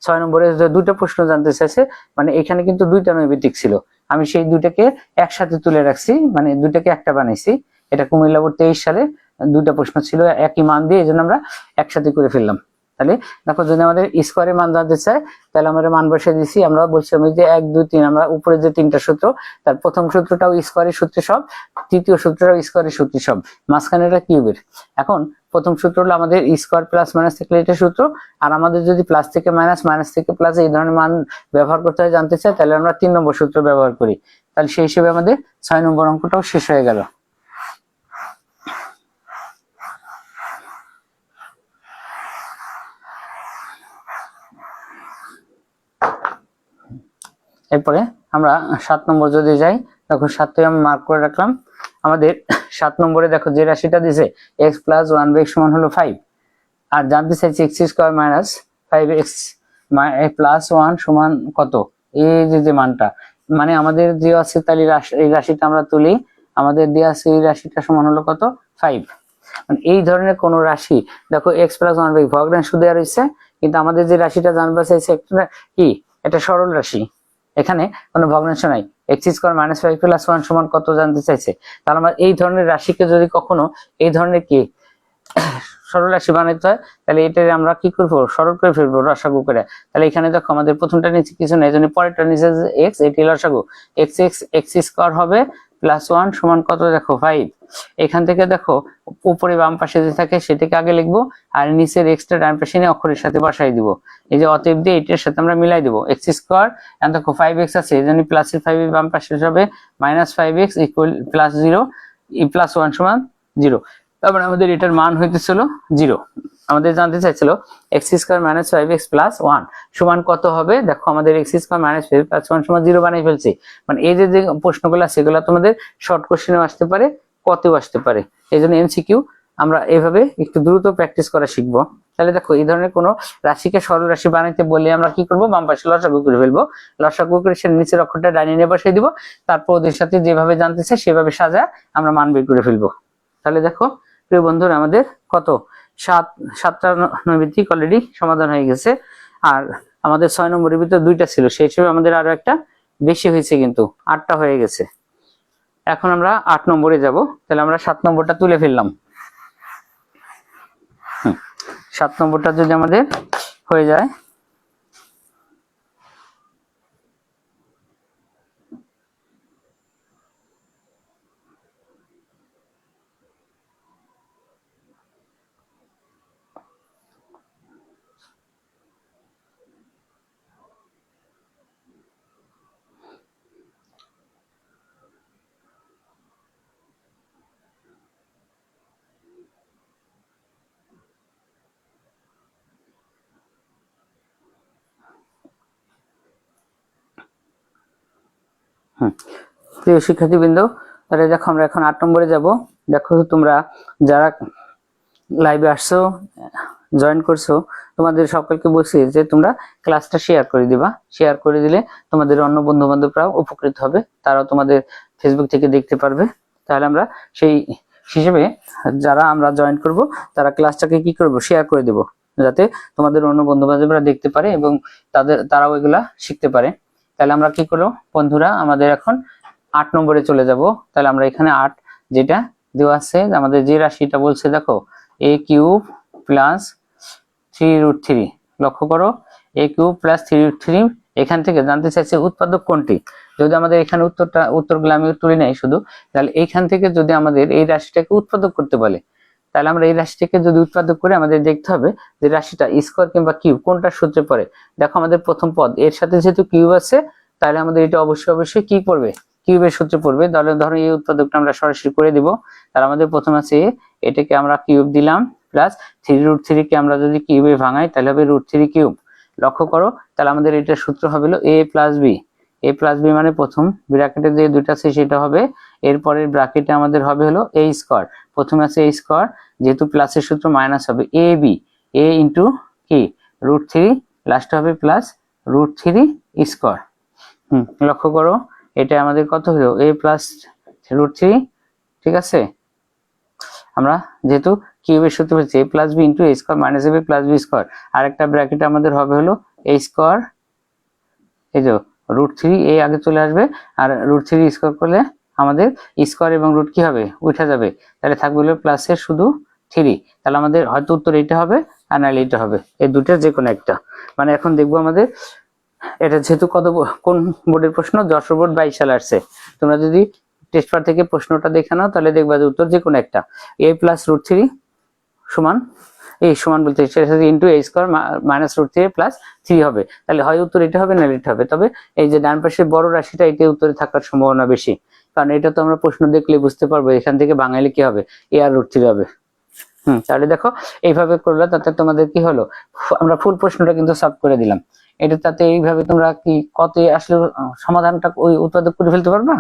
6 নম্বরে দুটো প্রশ্ন জানতে চাইছে, মানে এখানে কিন্তু দুইটা নৈমিত্তিক ছিল, আমি সেই দুইটাকে একসাথে তুলে রাখছি, মানে দুইটাকে একটা বানাইছি। এটা কুমিল্লা বোর্ড 23 সালে দুইটা প্রশ্ন ছিল একই মান দিয়ে, এই জন্য আমরা একসাথে করে ফেললাম। তাহলে দেখো যদি আমাদের স্কোয়ারের মান জানতে চাই, তাহলে আমরা মান বসিয়ে দিচ্ছি। আমরা বলছিলাম যে 1 2 3, আমরা উপরে যে 3টা সূত্র, তার প্রথম সূত্রটাও স্কোয়ারের সূত্রে সব, দ্বিতীয় সূত্রটাও স্কোয়ারের সূত্রে সব, মাঝখানে এটা কিউবের। এখন প্রথম সূত্র হলো আমাদের স্কোয়ার প্লাস মাইনাস থাকলে এটা সূত্র, আর আমাদের যদি প্লাস থেকে মাইনাস, মাইনাস থেকে প্লাস এই ধরনের মান ব্যবহার করতে হয় জানতে চাই, তাহলে আমরা 3 নম্বর সূত্র ব্যবহার করি। তাহলে সেই হিসেবে আমাদের 6 নম্বর অঙ্কটাও শেষ হয়ে গেল। এরপরে আমরা 7 নম্বর যদি যাই, দেখো 7 আমি মার্ক করে রাখলাম। আমাদের 7 নম্বরে দেখো যে রাশিটা দিছে x প্লাস 1/x সমান হলো 5, আর জানতে চাইছি x square minus 5x plus 1 সমান কত, এই যে মানটা, মানে আমাদের যে আছে তাহলে এই রাশিটা আমরা তুলি, আমাদের দেওয়া আছে এই রাশিটা সমান হলো কত 5। মানে এই ধরনের কোন রাশি, দেখো x প্লাস 1/x ভগ্নাংশ দেওয়া রয়েছে, কিন্তু আমাদের যে রাশিটা জানতে চাইছে একটা কি, এটা সরল রাশি, এখানে কোনো ভগ্নাংশ নাই। x স্কোয়ার মাইনাস 5 প্লাস 1 সমান কত জানতে চাইছে, তাহলে আমরা এই ধরনের রাশিকে যদি কখনো এই ধরনের কি সরল রাশি বানাইতে হয়, তাহলে এটা আমরা কি করবো, সরল করে ফেলবো লসাগু করে। তাহলে এখানে দেখো আমাদের প্রথমটা নিচে কিছু নেই, এজন্য পরেরটা নিচে x, এটি লসাগু, x স্কোয়ার হবে প্লাস 1 সমান কত, দেখো 5। এখান থেকে দেখো উপরে বাম পাশে যে থাকে সেটাকে আগে লিখবো, আর নিচের এক্সটা ডান পাশে নিয়ে অক্ষরের সাথে বসাই দিব। এই যে অতএব দিয়ে এটার সাথে আমরা মিলাই দিব x স্কোয়ার, এখন দেখো 5x আছে, এই জন্য প্লাস 5 বাম পাশে হবে minus 5x equal plus 0, plus 1 সমান 0। তারপরে আমাদের এটার মান হইতেছিল 0। আমাদের জানতে চাইছিল x square minus 5x plus 1 সমান কত হবে, দেখো আমাদের x স্কোয়ার মাইনাস 5 প্লাস 1 সমান 0 বানিয়ে ফেলছি। মানে এই যে প্রশ্নগুলো সেগুলো তোমাদের শর্ট কোশ্চেনেও আসতে পারে, কতেও আসতে পারে, এই জন্য এমসিকিউ আমরা এইভাবে একটু দ্রুত প্র্যাকটিস করা শিখবো। তাহলে দেখো এই ধরনের কোনো রাশিকে সরল রাশি বানাইতে বললে আমরা কি করবো, বাম পাশে লসাগু করে ফেলবো, লসাগু করে সে নিচের অক্ষরটা ডাইনে নিয়ে বসিয়ে দিব, তারপর ওদের সাথে যেভাবে জানতে চাই সেভাবে সাজা আমরা মান বের করে ফেলবো। তাহলে দেখো প্রিয় বন্ধুরা, আমাদের কত 7টা নৈমিত্তিক অলরেডি সমাধান হয়ে গেছে, আর আমাদের 6 নম্বরের ভিতরে 2টা ছিল, সেই হিসেবে আমাদের আরো একটা বেশি হয়েছে, কিন্তু 8টা হয়ে গেছে। এখন আমরা 8 নম্বরে যাব। তাহলে আমরা 7 নম্বরটা তুলে ফেললাম। 7 নম্বরটা যদি আমাদের হয়ে যায়, প্রিয় শিক্ষার্থীবৃন্দ, তাহলে দেখো আমরা এখন 8 নম্বরে যাব। দেখো তোমরা যারা লাইভে আসছো, জয়েন করছো, তোমাদের সকলকে বলছি যে তোমরা ক্লাসটা শেয়ার করে দিবা। শেয়ার করে দিলে তোমাদের অন্য বন্ধু বান্ধবরাও উপকৃত হবে, তারাও তোমাদের ফেসবুক থেকে দেখতে পারবে। তাহলে আমরা সেই হিসেবে যারা আমরা জয়েন করব তারা ক্লাসটাকে কি করব, শেয়ার করে দেব, যাতে তোমাদের অন্য বন্ধু বান্ধবরা দেখতে পারে এবং তারাও এগুলা শিখতে পারে। তাহলে আমরা কি করবো বন্ধুরা, আমাদের এখন 8 নম্বরে চলে যাব। তাহলে আমরা এখানে 8 যেটা দেওয়া আছে, আমাদের যে রাশিটা বলছে দেখো a কিউব প্লাস 3√3, লক্ষ্য করো এ কিউব প্লাস 3√3। এখান থেকে জানতে চাইছে উৎপাদক কোনটি। যদি আমাদের এখানে উত্তরগুলো আমি তুলে নেই শুধু, তাহলে এইখান থেকে যদি আমাদের এই রাশিটাকে উৎপাদক করতে বলে, তাহলে আমরা এই রাশিটাকে যদি উৎপাদক করে আমাদের দেখতে হবে যে রাশিটা স্কোয়ার কিংবা কিউব কোনটার সূত্রে পড়ে। দেখো আমাদের প্রথম পদ এর সাথে যেহেতু কিউব আছে, তাহলে আমাদের এটা অবশ্যই কি পড়বে, কিউবের সূত্রে পড়বে। তাহলে ধরো এই উৎপাদকটা আমরা সরাসরি করে দিব। তাহলে আমাদের প্রথম আছে এটাকে আমরা কিউব দিলাম, প্লাস 3√3 কে আমরা যদি কিউবে ভাঙাই তাহলে হবে √3 কিউব। লক্ষ্য করো, তাহলে আমাদের এটার সূত্র হবে হলো a plus B. a plus B মানে প্রথম ব্র্যাকেটে যে দুইটা আছে সেটা হবে, এরপরের ব্র্যাকেটে আমাদের হবে হলো a স্কয়ার। প্রথমে আছে a স্কয়ার, যেহেতু প্লাসের সূত্র মাইনাস হবে a বি, a ইন্টু কি √3, লাস্ট হবে প্লাস √3 স্কয়ার। লক্ষ্য করো, এটা আমাদের কত হলো a প্লাস √3। ঠিক আছে, আমরা যেহেতু কিউবের সূত্র পেয়েছি a plus B into a square minus b plus b square, আর একটা ব্র্যাকেট আমাদের হবে হলো a স্কয়ার, এই যে √3 a আগে চলে আসবে, আর √3 স্কয়ার করলে আমাদের স্কয়ার এবং রুট কি হবে, উঠে যাবে। তাহলে থাকবে হলো প্লাসের শুধু 3। তাহলে আমাদের হয়তো উত্তর এটা হবে আর নাহলে এটা হবে, এই দুটোর যে কোনো একটা। মানে এখন দেখবো আমাদের এটা যেহেতু কোন বোর্ডের প্রশ্ন, যশোর বোর্ড 22 সালে আসছে। তোমরা যদি টেস্ট পেপার থেকে প্রশ্নটা দেখে নাও তাহলে দেখবা যে উত্তর যে কোনো একটা। a প্লাস √3 সমান, এই সমান বলতে into a square minus √3 plus 3 হবে। তাহলে হয় উত্তর এটা হবে না এটা হবে। তবে এই যে ডান পাশের বড় রাশিটা এটা উত্তরে থাকার সম্ভাবনা বেশি, কারণ এটা তো আমরা প্রশ্ন দেখলে বুঝতে পারবো এখান থেকে বাঙালি কি হবে, a আর √3 হবে। তাহলে দেখো এইভাবে করলে তাতে তোমাদের কি হলো, আমরা ফুল প্রশ্নটা কিন্তু সলভ করে দিলাম। এটা তাতে এইভাবে তোমরা কি কত আসলে সমাধানটা ওই উৎপাদক করে ফেলতে পারবা।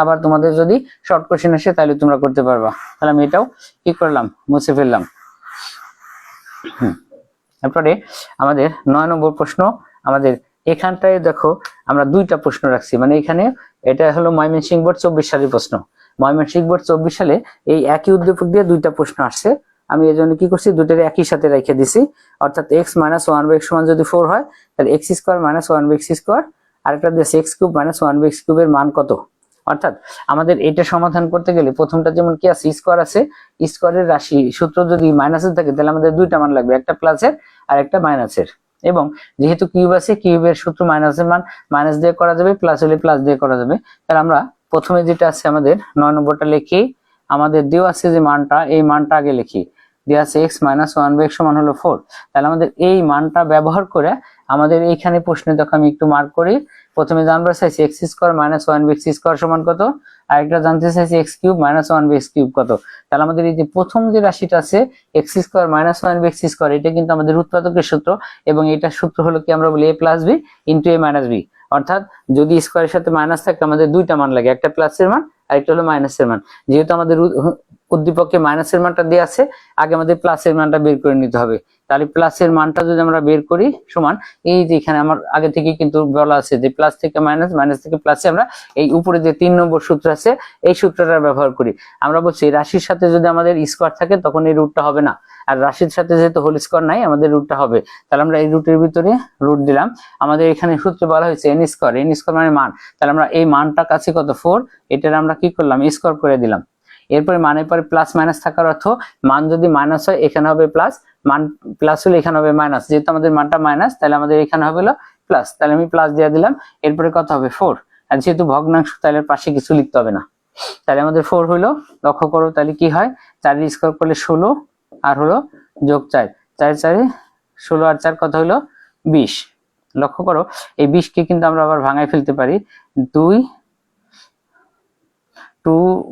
আবার তোমাদের যদি শর্ট কোশ্চেন আসে তাহলে তোমরা করতে পারবা। তাহলে আমি এটাও কি করলাম, মুছে ফেললাম। তারপরে আমাদের 9 নম্বর প্রশ্ন, আমাদের এখানটায় দেখো আমরা দুইটা প্রশ্ন রাখছি। মানে এখানে এটা হলো ময়মনসিংহ বোর্ড 24 সালের প্রশ্ন। ময়মনসিংহ বোর্ড 24 সালে এই একই উদ্দীপক দিয়ে দুইটা প্রশ্ন আসছে। আমি এই জন্য কি করছি, দুটোর একই সাথে রেখে দিছি। অর্থাৎ x মাইনাস 1/x সমান যদি 4 হয় তাহলে x square minus 1/x square, আরেকটা দিয়েছে x কিউব মাইনাস 1/x কিউবের মান কত। অর্থাৎ আমাদের এটা সমাধান করতে গেলে প্রথমটা যেমন কি আছে, স্কয়ার আছে, স্কয়ারের রাশি সূত্র যদি মাইনাসের থাকে তাহলে আমাদের দুইটা মান লাগবে, একটা প্লাসের আর একটা মাইনাসের। এবং যেহেতু কিউব আছে, কিউবের সূত্র মাইনাসের মান মাইনাস দিয়ে করা যাবে, প্লাস হলে প্লাস দিয়ে করা যাবে। তাহলে আমরা প্রথমে যেটা আছে আমাদের 9 নম্বরটা লিখি। আমাদের দেওয়া আছে যে মানটা, এই মানটা আগে লিখি। দেওয়া আছে x মাইনাস 1/x সমান হলো 4। তাহলে আমাদের এই মানটা ব্যবহার করে আমাদের এইখানে প্রশ্নে দেখো আমি একটু মার্ক করি। প্রথমে জানতে চাইছি x square minus 1/x square সমান কত, আরেকটা জানতে চাইছি x cube minus 1/x cube কত। তাহলে আমাদের এই যে প্রথম যে রাশিটা আছে x square minus 1/x square, এটা কিন্তু আমাদের উৎপাদকের সূত্র, এবং এটার সূত্র হলো কি আমরা বলি a plus B into a minus B. অর্থাৎ যদি স্কয়ারের সাথে মাইনাস থাকে আমাদের দুইটা মান লাগে, একটা প্লাসের মান আর একটা হলো মাইনাসের মান। যেহেতু আমাদের উদ্দীপকে মাইনাসের মানটা দেওয়া আছে, আগে আমাদের প্লাসের মানটা বের করে নিতে হবে। তাহলে প্লাসের মানটা যদি আমরা বের করি সমান, এই যে এখানে আমার আগে থেকে কিন্তু বলা আছে যে প্লাস থেকে মাইনাস, মাইনাস থেকে প্লাসে আমরা এই উপরে যে 3 নম্বর সূত্র আছে এই সূত্রটা ব্যবহার করি। আমরা বলছি রাশির সাথে যদি আমাদের স্কয়ার থাকে তখন এই রুটটা হবে না, আর রাশির সাথে যেহেতু হোল স্কয়ার নাই আমাদের রুটটা হবে। তাহলে আমরা এই রুটের ভিতরে রুট দিলাম। আমাদের এখানে সূত্রে বলা হয়েছে n স্কয়ার, n স্কয়ার মানে মান। তাহলে আমরা এই মানটা কাছে কত 4, এটার আমরা কি করলাম স্কয়ার করে দিলাম। এরপরে মানের পরে প্লাস মাইনাস থাকার অর্থ মান যদি মাইনাস হয় এখানে হবে প্লাস, মান প্লাস হলে এখানে হবে মাইনাস। যেহেতু আমাদের মানটা মাইনাস তাহলে আমাদের এখানে হবে হলো প্লাস, তাহলে আমি প্লাস দিয়ে দিলাম। এরপরে কত হবে 4, আর যেহেতু ভগ্নাংশ তাহলে পাশে কিছু লিখতে হবে না। তাহলে আমাদের 4 হলো, লক্ষ্য করো তাহলে কি হয়, 4 স্কয়ার করলে 16 আর হলো যোগ 4, 4 4 16 আর 4 কত হলো 20। লক্ষ্য করো এই 20 কে কিন্তু আমরা আবার ভাঙায় ফেলতে পারি, 2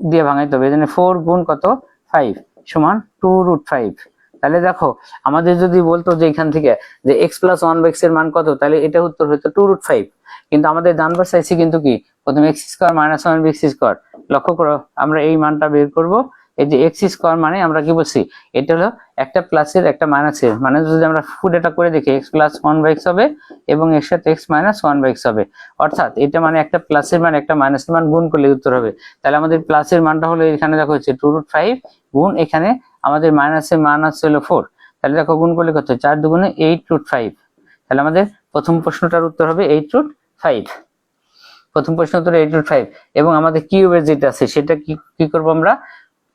দিয়ে ভাঙাইতে হবে। এখানে 4 গুণ কত 5 সমান 2√5। তাহলে দেখো আমাদের যদি বলতো যে এখান থেকে যে x প্লাস 1/x এর মান কত, তাহলে এটা উত্তর হতো 2√5। কিন্তু আমাদের জানবার চাইছি কিন্তু কি প্রথমে x square minus 1/x square. লক্ষ্য করো আমরা এই মানটা বের করব। এই যে x স্কয়ার মানে আমরা কি বলছি, এটা হলো একটা প্লাসের একটা মাইনাসের, মানে যদি আমরা ফুল এটা করে দেখি x প্লাস 1/x হবে এবং এর সাথে x মাইনাস 1/x হবে। অর্থাৎ এটা মানে একটা প্লাসের মান একটা মাইনাসের মান গুণ করলে উত্তর হবে। তাহলে আমাদের প্লাসের মানটা হলো এখানে দেখো হচ্ছে 2√5 গুণ এখানে আমাদের মাইনাসের মান আছে হলো 4। তাহলে দেখো গুণ করলে কত 4 দুগুণে 8√5। তাহলে আমাদের প্রথম প্রশ্নটার উত্তর হবে 8√5। প্রথম প্রশ্ন উত্তর 8√5। এবং আমাদের কিউবের যেটা আছে সেটা কি করব আমরা,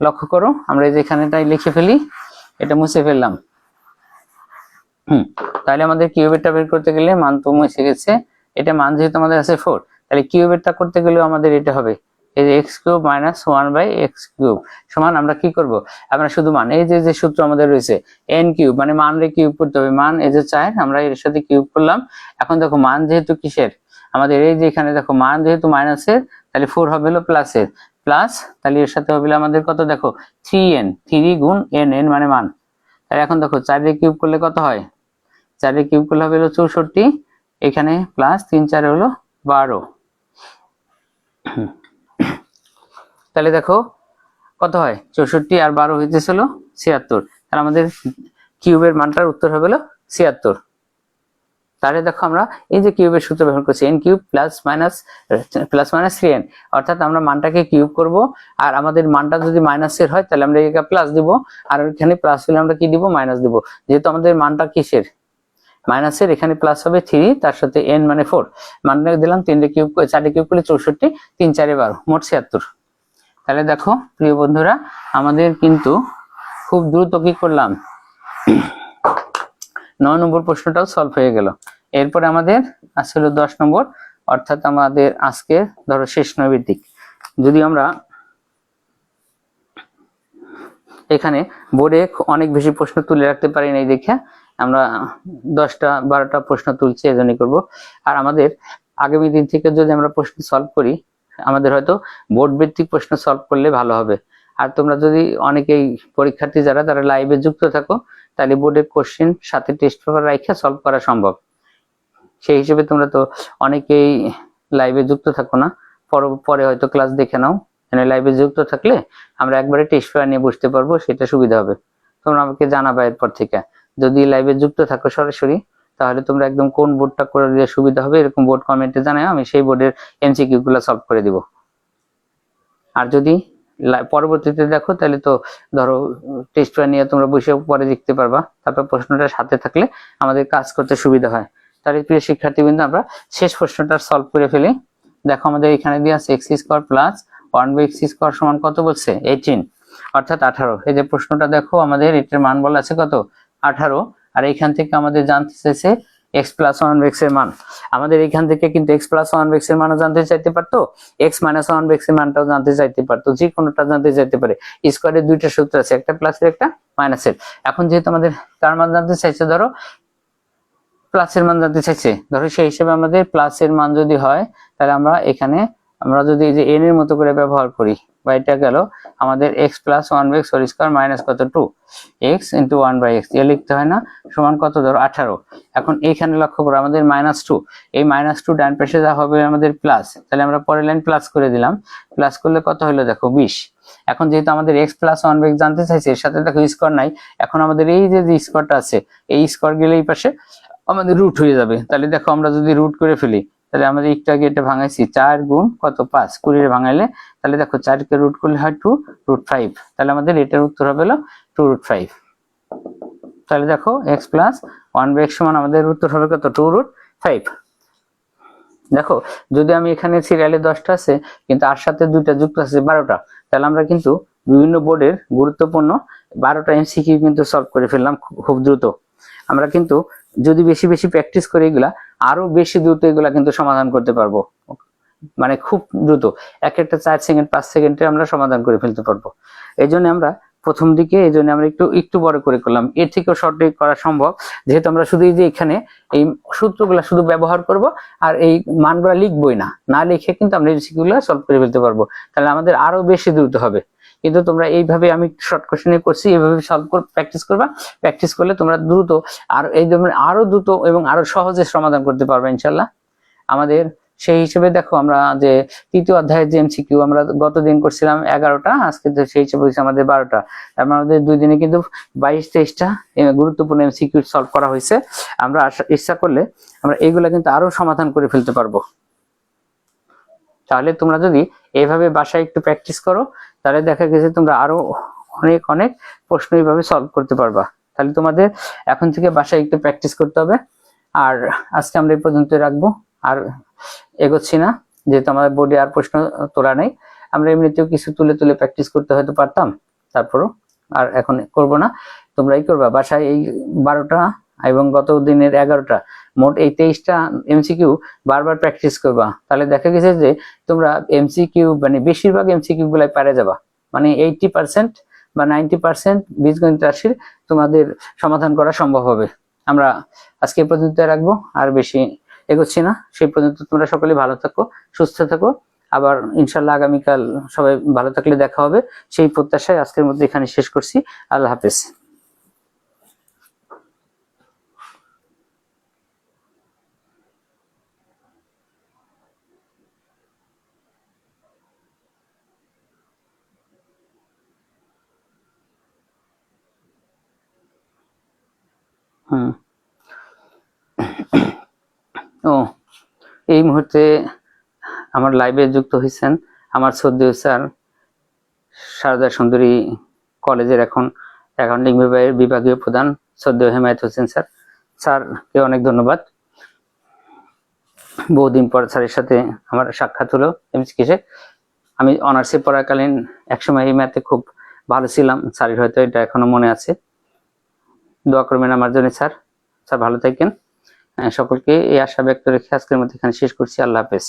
লক্ষ্য করো আমরা এই যে এখানেটাই লিখে ফেলি, এটা মুছে ফেললাম। তাহলে আমাদের কিউবেরটা বের করতে গেলে মান তো এসে গেছে, এটা মান যেহেতু আমাদের আছে 4, তাহলে কিউবেরটা করতে গেলেও আমাদের এটা হবে এই যে x cube minus 1/x cube সমান আমরা কি করব, আমরা শুধু মান এই যে সূত্র আমাদের রয়েছে n কিউব মানে মান রে কিউব করতে হবে, মান এই যে 4 আমরা এর সাথে কিউব করলাম। এখন দেখো মান যেহেতু কিসের আমাদের এই যে এখানে দেখো মান যেহেতু মাইনাসের, তাহলে 4 হবে হলো প্লাসের, প্লাস তাহলে এর সাথে হবে আমাদের কত দেখো 3n, 3 গুণ n, n মানে মান। তাহলে এখন দেখো 4 রে কিউব করলে কত হয়, 4 রে কিউব করলে হবে হলো 64, এখানে প্লাস 3 4 হলো 12। তাহলে দেখো কত হয় 64 আর 12 হইতেছিল 76, তাহলে আমাদের কিউবের মানটার উত্তর হবে হলো 76। তাহলে দেখো আমরা এই যে কিউবের সূত্র ব্যবহার করছি n cube plus minus 3n, অর্থাৎ আমরা মানটাকে কিউব করব, আর আমাদের মানটা যদি মাইনাসের হয় তাহলে আমরা এখানে প্লাস দিব, আর এখানে প্লাস হলে আমরা কি দিব মাইনাস দিব, যেহেতু আমাদের মানটা কিসের মাইনাসের, এখানে প্লাস হবে 3 তার সাথে n মানে 4, মানটা দিলাম 3 রে কিউব 4 রে কিউব করলে 64, 3 4 12 মোট 76। তাহলে দেখো প্রিয় বন্ধুরা আমাদের কিন্তু খুব দ্রুত কি করলাম 9 নম্বর প্রশ্নটাও সলভ হয়ে গেল। এরপরে আমাদের আসলে 10 নম্বর, অর্থাৎ আমাদের আজকে ধরো শেষ নৈবেদিক। যদি আমরা এখানে বোর্ডে অনেক বেশি প্রশ্ন তুলে রাখতে পারি নাই দেখে আমরা 10টা 12টা প্রশ্ন তুলছি, এজন্যই করব। আর আমাদের আগামী দিন থেকে যদি আমরা প্রশ্ন সলভ করি, আমাদের হয়তো বোর্ড ভিত্তিক প্রশ্ন সলভ করলে ভালো হবে। আর তোমরা যদি অনেকেই পরীক্ষার্থী যারা তারা লাইভে যুক্ত থাকো, তাহলে বোর্ডের কোশ্চেন সাথে টেস্ট পেপার রাখা সলভ করা সম্ভব। সেই হিসেবে তোমরা তো অনেকেই লাইভে যুক্ত থাকো না, পরে হয়তো ক্লাস দেখে নাও, মানে লাইভে যুক্ত থাকলে আমরা একবারে টেস্ট পেপার নিয়ে বসতে পারবো, সেটা সুবিধা হবে। তোমরা আমাকে জানাবা এরপর থেকে, যদি লাইভে যুক্ত থাকো সরাসরি, তাহলে তোমরা একদম কোন বোর্ডটা করে দিলে সুবিধা হবে এরকম বোর্ড কমেন্টে জানাও, আমি সেই বোর্ডের এমসিকিউ গুলো সলভ করে দিব। আর যদি পরবর্তীতে দেখো তাহলে তো ধরো টেস্ট পেপার নিয়ে তোমরা বসে পরে দেখতে পারবা, তারপর প্রশ্নটা সাথে থাকলে আমাদের কাজ করতে সুবিধা হয়। তাহলে প্রিয় শিক্ষার্থীবৃন্দ আমরা শেষ প্রশ্নটা সলভ করে ফেলি। দেখো আমাদের এখানে দিয়ে আছে x square plus 1/x square সমান কত বলছে 18, অর্থাৎ 18। এই যে প্রশ্নটা দেখো আমাদের এটার মান বলা আছে কত 18, আর এইখান থেকে আমাদের জানতে চাইছে x প্লাস 1/x এর মান। আমাদের এখান থেকে কিন্তু x প্লাস 1/x এর মানও জানতে চাইতে পারতো, x মাইনাস 1/x এর মানটাও জানতে চাইতে পারতো, যে কোনোটা জানতে চাইতে পারে। স্কয়ারের দুইটা সূত্র আছে, একটা প্লাসের একটা মাইনাসের। এখন যেহেতু আমাদের কার মান জানতে চাইছে, ধরো প্লাসের মান জানতে চাইছে, ধরো সেই হিসেবে আমাদের প্লাসের মান যদি হয় তাহলে আমরা এখানে আমরা যদি এই যে n এর মতো করে ব্যবহার করি, বা এটা গেল আমাদের x plus 1/x whole square minus কত 2x ইন্টু 1/x, এ লিখতে হয় না, সমান কত ধরো 18। এখন এইখানে লক্ষ্য করো আমাদের -2, এই -2 ডান পাশে যা হবে আমাদের প্লাস, তাহলে আমরা পরের লাইন প্লাস করে দিলাম, প্লাস করলে কত হলো দেখো 20। এখন যেহেতু আমাদের x প্লাস 1/x জানতে চাইছে, এর সাথে দেখো স্কয়ার নাই, এখন আমাদের এই যে স্কয়ারটা আছে এই স্কয়ার গেলে এই পাশে আমাদের রুট হয়ে যাবে। তাহলে দেখো আমরা যদি রুট করে ফেলি, তাহলে আমাদের একটু আগে এটা ভাঙাইছি 4 গুণ কত 5, 20 ভাঙাইলে তাহলে দেখো 4 কে রুট করলে হয় 2√5, তাহলে আমাদের এটার উত্তর হবে হলো 2√5। তাহলে দেখো x প্লাস 1/x সমান আমাদের উত্তর হবে কত 2√5। দেখো যদি আমি এখানে সিরিয়ালে 10টা আছে কিন্তু আর সাথে দুইটা যুক্ত আছে 12টা, তাহলে আমরা কিন্তু বিভিন্ন বোর্ডের গুরুত্বপূর্ণ 12টা এমসিকিউ কিন্তু সলভ করে ফেললাম খুব দ্রুত। আমরা কিন্তু যদি বেশি বেশি প্র্যাকটিস করি এগুলা, আরো বেশি দ্রুত এগুলা কিন্তু সমাধান করতে পারবো, মানে খুব দ্রুত, এক একটা 4 সেকেন্ড 5 সেকেন্ডে আমরা সমাধান করে ফেলতে পারবো। এই জন্য আমরা প্রথম দিকে আমরা একটু বড় করে করলাম, এর থেকেও শর্ট করা সম্ভব, যেহেতু আমরা শুধু এই যে এখানে এই সূত্রগুলা শুধু ব্যবহার করব আর এই মানগুলা লিখবই না লিখে কিন্তু আমরা এমসিকিউগুলো সলভ করে ফেলতে পারবো, তাহলে আমাদের আরো বেশি দ্রুত হবে। কিন্তু তোমরা এইভাবে আমি শর্ট কোশ্চেনে করছি, এইভাবে সলভ করে প্র্যাকটিস করবা, প্র্যাকটিস করলে তোমরা দ্রুত আর এই ধরনের আরো দ্রুত এবং আরো সহজে সমাধান করতে পারবে ইনশাল্লাহ। আমাদের সেই হিসেবে দেখো আমরা যে তৃতীয় অধ্যায়ের যে এমসিকিউ আমরা গতদিন করছিলাম 11টা, আজকে সেই হিসেবে হয়েছে আমাদের 12টা, তার মানে আমাদের 2 দিনে কিন্তু 22-23টা গুরুত্বপূর্ণ এমসিকিউ সলভ করা হয়েছে। আমরা ইচ্ছা করলে আমরা এইগুলা কিন্তু আরো সমাধান করে ফেলতে পারবো। তাহলে তোমরা যদি এইভাবে বাসায় একটু প্র্যাকটিস করো, তাহলে দেখা গেছে তোমরা আরো অনেক প্রশ্ন এইভাবে সলভ করতে পারবা। তাহলে তোমাদের এখন থেকে বাসায় একটু প্র্যাকটিস করতে হবে। আর আজকে আমরা এই পর্যন্ত রাখবো, আর এগোচ্ছি না, যেহেতু আমাদের বোর্ডে আর প্রশ্ন তোলা নেই। আমরা এমনিতেও কিছু তুলে প্র্যাকটিস করতে হয়তো পারতাম, তারপরও আর এখন করব না। তোমরাই করবা বাসায় এই 12টা এবং গত দিনের 11টা, মোট এই 23টা এমসিকিউ বারবার প্র্যাকটিস করবা। তাহলে দেখা গেছে যে তোমরা এমসিকিউ মানে বেশিরভাগ এমসিকিউ গুলাই পারে যাবা, মানে 80% বা 90% বীজগণিত রাশির তোমাদের সমাধান করা সম্ভব হবে। আমরা আজকে এই পর্যন্ত রাখবো, আর বেশি এগোচ্ছি না। সেই পর্যন্ত তোমরা সকলে ভালো থাকো, সুস্থ থাকো। আবার ইনশাল্লাহ আগামীকাল সবাই ভালো থাকলে দেখা হবে, সেই প্রত্যাশায় আজকের মধ্যে এখানে শেষ করছি। আল্লাহ হাফেজ। হুম। ও, এই মুহূর্তে আমার লাইভে যুক্ত হয়েছেন আমার শ্রদ্ধেয় স্যার, সারদা সুন্দরী কলেজের এখন অ্যাকাউন্টিং বিভাগের বিভাগীয় প্রধান শ্রদ্ধেয় হেমায়েত হোসেন স্যার। স্যারকে অনেক ধন্যবাদ। বহুদিন পর স্যারের সাথে আমার সাক্ষাৎ হলো এমসিকিউসে। আমি অনার্সে পড়াকালীন একসময় এই ম্যাথে খুব ভালো ছিলাম, স্যারের হয়তো এটা এখনো মনে আছে। দোয়া করবেন আমার জন্য স্যার। স্যার ভালো থাকেন। সকলকে এই আশা ব্যক্ত রেখে আজকের মধ্যে এখানে শেষ করছি। আল্লাহ হাফেজ।